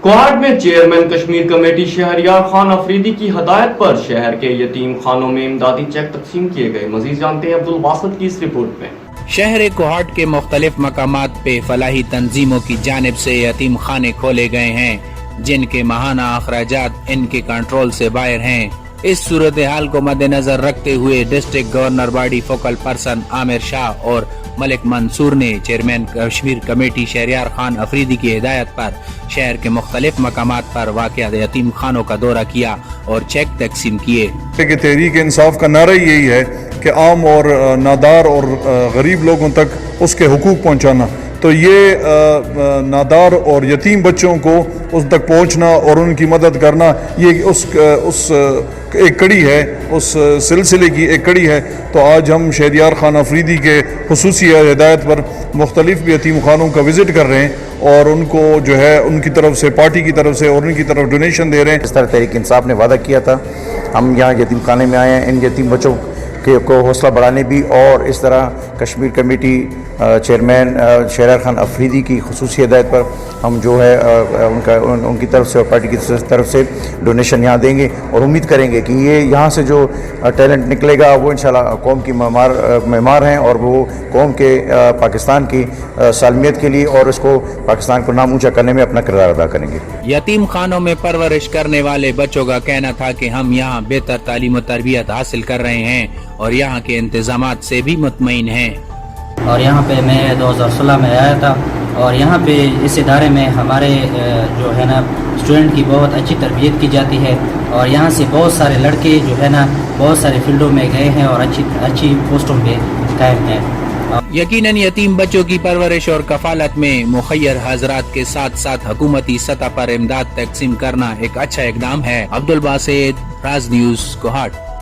कोहाट में chairman Kashmir committee Shahryar Khan Afridi की हदायत पर शहर के यतीम खानों में इमदादी चेक तकसीम किए गए। मजीद जानते हैं अब्दुल बासित की इस रिपोर्ट में। शहर कोहाट के मुख्तलिफ मकामात पे फलाही तंजीमों की जानिब से यतीम खाने खोले गए हैं, जिनके माहाना अखराजात इनके कंट्रोल से बाहर हैं। इस सूरत हाल को मद्देनजर रखते हुए district governor body focal person Aamir Shah और मलिक मंसूर ने चेयरमैन कश्मीर कमेटी शहरयार खान अफरीदी की हिदायत पर शहर के मुख्तलिफ मकामात पर वाक़या यतीम खानों का दौरा किया और चेक तकसीम किए। तहरीक इंसाफ का नारा यही है कि आम और नादार और गरीब लोगों तक उसके हुकूक पहुँचाना। तो ये नादार और यतीम बच्चों को उस तक पहुंचना और उनकी मदद करना, ये उस एक कड़ी है, उस सिलसिले की एक कड़ी है। तो आज हम शहरयार खान अफरीदी के खुसूसी हिदायत पर मुख्तलिफ यतीम खानों का विज़िट कर रहे हैं और उनको जो है उनकी तरफ से, पार्टी की तरफ से और उनकी तरफ डोनेशन दे रहे हैं। इस तरह तहरीक इंसाफ ने वादा किया था, हम यहाँ यतीम खाने में आए हैं इन यतीम बच्चों को हौसला बढ़ाने भी, और इस तरह कश्मीर कमेटी चेयरमैन शहरयार खान अफरीदी की खुसूसी हिदायत पर हम जो है उनकी तरफ से और पार्टी की तरफ से डोनेशन यहाँ देंगे और उम्मीद करेंगे कि ये यहाँ से जो टैलेंट निकलेगा वो इंशाल्लाह कौम की मेमार हैं और वो कौम के पाकिस्तान की सालमियत के लिए और इसको पाकिस्तान को नाम ऊँचा करने में अपना किरदार अदा करेंगे। यतीम खानों में परवरिश करने वाले बच्चों का कहना था कि हम यहाँ बेहतर तालीम और तरबियत हासिल कर रहे हैं और यहाँ के इंतजामात से भी मुतमईन हैं। और यहाँ पे मैं 2016 में आया था और यहाँ पे इस इदारे में हमारे जो है ना स्टूडेंट की बहुत अच्छी तरबियत की जाती है और यहाँ से बहुत सारे लड़के जो है ना बहुत सारे फील्डों में गए हैं और अच्छी पोस्टों पे कायम हैं। यकीनन यतीम बच्चों की परवरिश और कफालत में मुखय्यर हजरात के साथ साथ हुकूमती सतह पर इमदाद तकसीम करना एक अच्छा इकदाम है। अब्दुल बासित, राज न्यूज़, कोहाट।